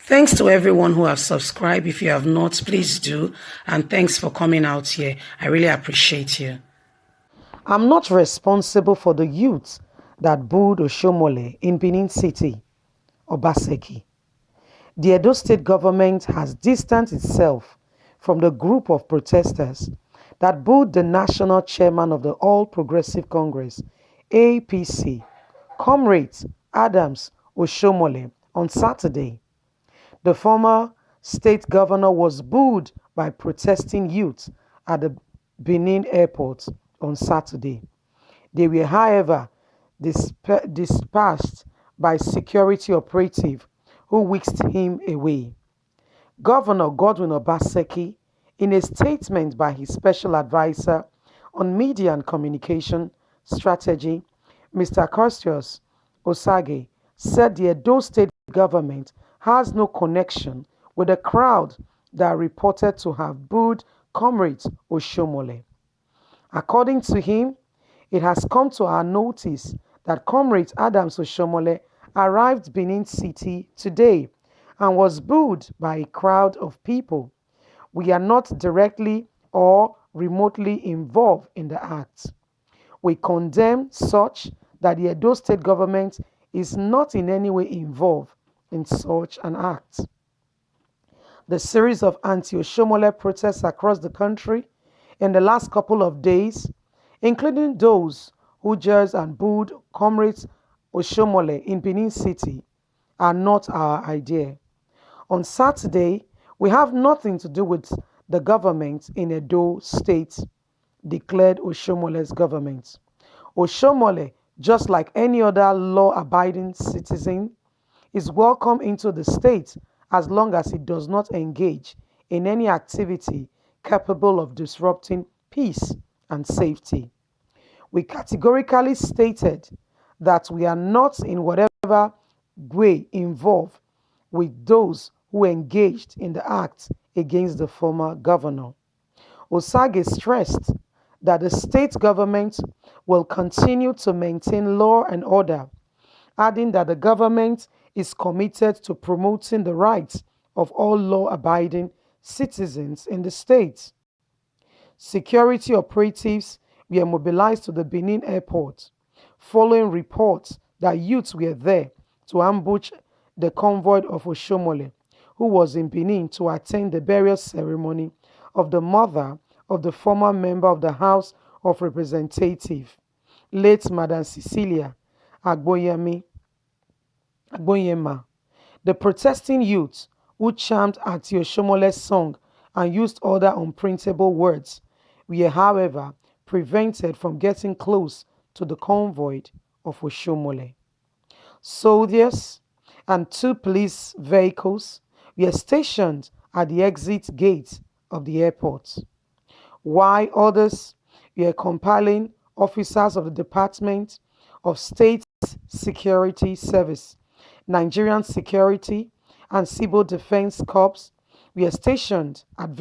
Thanks to everyone who have subscribed. If you have not, please do. And thanks for coming out here. I really appreciate you. I'm not responsible for the youth that booed Oshiomhole in Benin City, Obaseki. The Edo State government has distanced itself from the group of protesters that booed the national chairman of the All Progressive Congress, APC, Comrade Adams Oshiomhole, on Saturday. The former state governor was booed by protesting youth at the Benin airport on Saturday. They were, however, dispersed by security operative who whisked him away. Governor Godwin Obaseki, in a statement by his special advisor on media and communication strategy, Mr. Costas Osage, said the Edo State government has no connection with the crowd that are reported to have booed Comrade Oshiomhole. According to him, it has come to our notice that Comrade Adams Oshiomhole arrived Benin City today and was booed by a crowd of people. We are not directly or remotely involved in the act. We condemn such that the Edo State government is not in any way involved in such an act. The series of anti-Oshiomhole protests across the country in the last couple of days, including those who jeered and booed Comrade Oshiomhole in Benin City, are not our idea. On Saturday, we have nothing to do with the government in Edo State, declared Oshiomhole's government. Oshiomhole, just like any other law-abiding citizen, is welcome into the state as long as he does not engage in any activity capable of disrupting peace and safety. We categorically stated that we are not in whatever way involved with those who engaged in the act against the former governor. Osage stressed that the state government will continue to maintain law and order, adding that the government is committed to promoting the rights of all law-abiding citizens in the state. Security operatives were mobilized to the Benin airport following reports that youths were there to ambush the convoy of Oshiomhole, who was in Benin to attend the burial ceremony of the mother of the former member of the House of Representatives, late Madam Cecilia Agboyemi Agboyema. The protesting youths, who chanted anti-Oshiomole's song and used other unprintable words, were, however, prevented from getting close to the convoy of Oshiomhole. Soldiers and two police vehicles were stationed at the exit gate of the airport, while others were compelling officers of the Department of State Security Service, Nigerian Security, and Civil Defense Corps were stationed at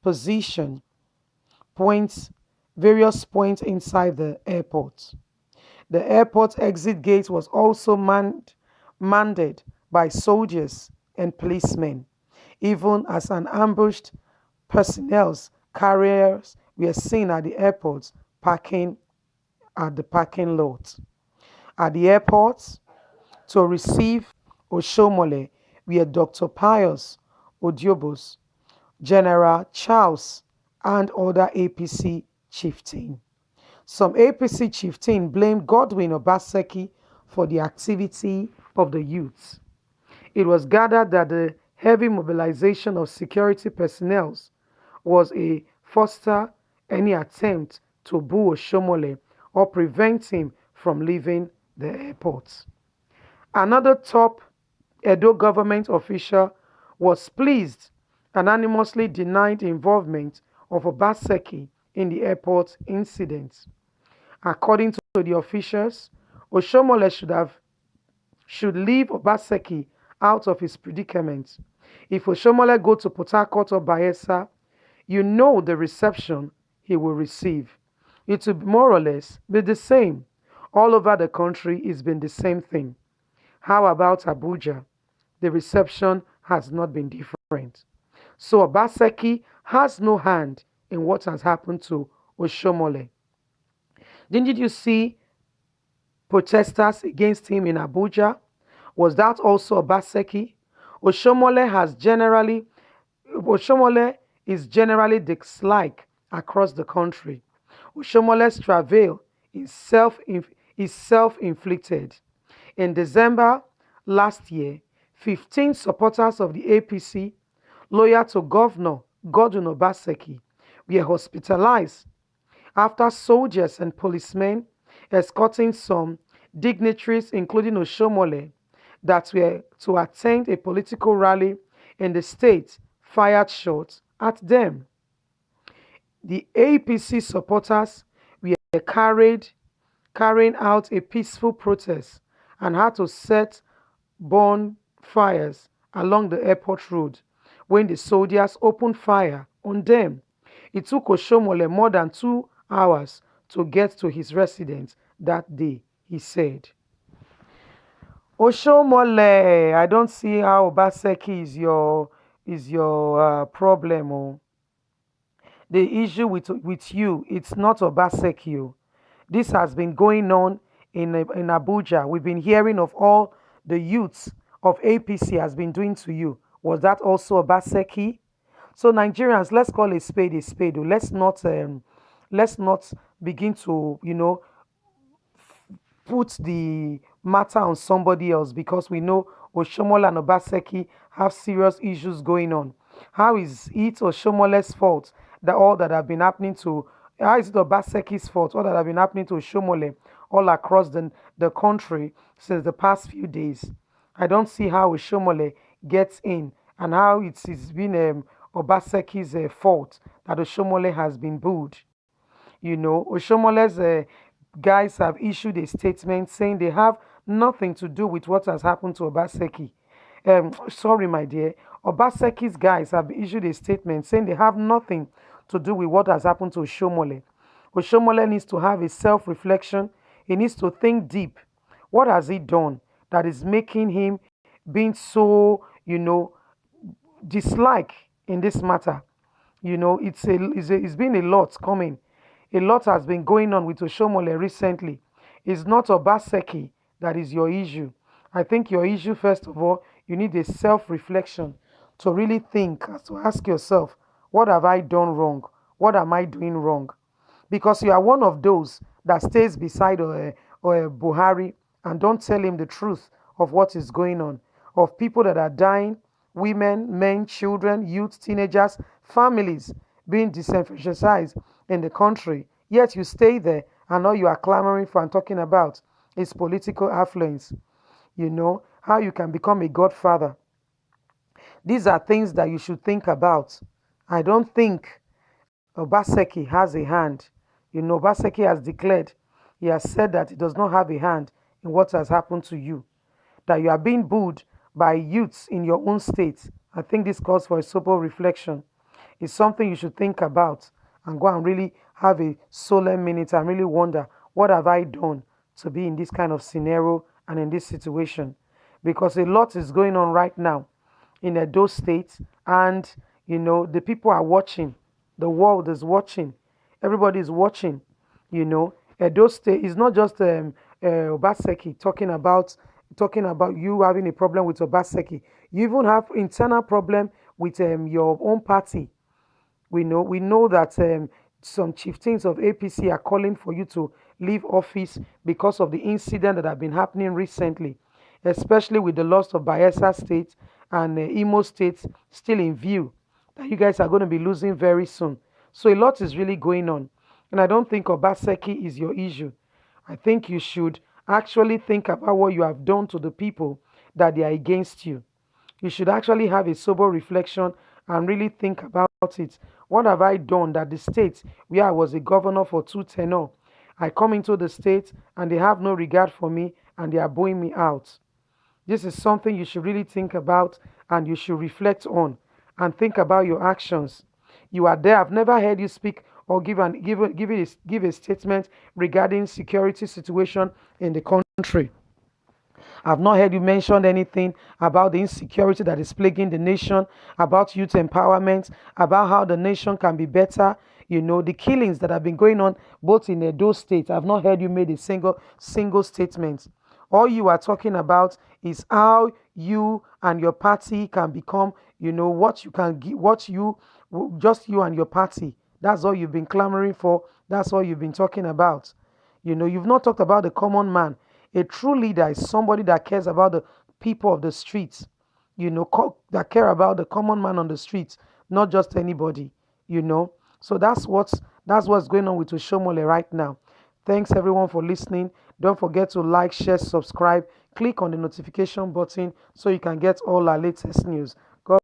position points, various points inside the airport. The airport exit gate was also manned by soldiers and policemen, even as an ambushed personnel's carriers were seen at the airport parking at the parking lot. At the airport, to receive Oshiomhole were Dr. Pius Odiobos, General Charles, and other APC chieftains. Some APC chieftains blamed Godwin Obaseki for the activity of the youths. It was gathered that the heavy mobilization of security personnel was a foster any attempt to boo Oshiomhole or prevent him from leaving the airport. Another top Edo government official was pleased and anonymously denied involvement of Obaseki in the airport incident. According to the officials, Oshiomhole should leave Obaseki out of his predicament. If Oshiomhole go to Port Harcourt or Bayelsa, you know the reception he will receive. It will more or less be the same. All over the country, it's been the same thing. How about Abuja? The reception has not been different. So Obaseki has no hand in what has happened to Oshomole. Didn't you see protesters against him in Abuja? Was that also Obaseki? Oshomole has generally Oshomole is generally disliked across the country. Oshomole's travail is self-inflicted. In December last year, 15 supporters of the APC, loyal to Governor Godwin Obaseki, were hospitalized after soldiers and policemen escorting some dignitaries, including Oshomole, that were to attend a political rally in the state, fired shots at them. The APC supporters were carrying out a peaceful protest and had to set bonfires along the airport road when the soldiers opened fire on them. It took Oshomole more than 2 hours to get to his residence that day, he said. Oshomole, I don't see how Obaseki is your problem. Oh. The issue with you, it's not Obaseki. Oh. This has been going on in Abuja. We've been hearing of all the youths of APC has been doing to you. Was that also Obaseki? So Nigerians, let's call a spade a spade. Oh. Let's not begin to put the matter on somebody else because we know Oshomola and Obaseki have serious issues going on. How is it Oshomole's fault that all that have been happening to how is it Obaseki's fault all that have been happening to Oshomole all across the country since the past few days? I don't see how Oshomole gets in and how it's been Obaseki's fault that Oshomole has been booed. Oshomole's guys have issued a statement saying they have nothing to do with what has happened to Obaseki. Sorry, my dear. Obaseki's guys have issued a statement saying they have nothing to do with what has happened to Oshomole. Oshomole needs to have a self reflection. He needs to think deep. What has he done that is making him being so, dislike in this matter? It's been a lot coming. A lot has been going on with Oshomole recently. It's not Obaseki that is your issue. I think your issue, first of all, you need a self reflection to really think, to ask yourself, what have I done wrong? What am I doing wrong? Because you are one of those that stays beside Buhari and don't tell him the truth of what is going on, of people that are dying, women, men, children, youth, teenagers, families being disenfranchised in the country. Yet you stay there and all you are clamoring for and talking about is political affluence. How you can become a godfather. These are things that you should think about. I don't think Obaseki has a hand. Obaseki has declared, he has said that he does not have a hand in what has happened to you, that you are being booed by youths in your own state. I think this calls for a sober reflection. It's something you should think about and go and really have a solemn minute and really wonder, what have I done to be in this kind of scenario and in this situation? Because a lot is going on right now in Edo State, and the people are watching, the world is watching, everybody is watching. Edo State is not just Obaseki talking about you having a problem with Obaseki. You even have internal problem with your own party. We know that some chieftains of APC are calling for you to leave office because of the incident that have been happening recently, especially with the loss of Bayelsa State and Imo State still in view, that you guys are going to be losing very soon. So a lot is really going on. And I don't think Obaseki is your issue. I think you should actually think about what you have done to the people that they are against you. You should actually have a sober reflection and really think about it. What have I done that the state where I was a governor for two tenure, I come into the state and they have no regard for me and they are booing me out? This is something you should really think about and you should reflect on and think about your actions. You are there. I've never heard you speak or give a statement regarding security situation in the country. I've not heard you mention anything about the insecurity that is plaguing the nation, about youth empowerment, about how the nation can be better. The killings that have been going on both in Edo State. I've not heard you made a single statement. All you are talking about is how you and your party can become, what you can give, just you and your party. That's all you've been clamoring for. That's all you've been talking about. You've not talked about the common man. A true leader is somebody that cares about the people of the streets, that care about the common man on the streets, not just anybody, you know. So that's what's going on with Oshomole right now. Thanks everyone for listening. Don't forget to like, share, subscribe, click on the notification button so you can get all our latest news.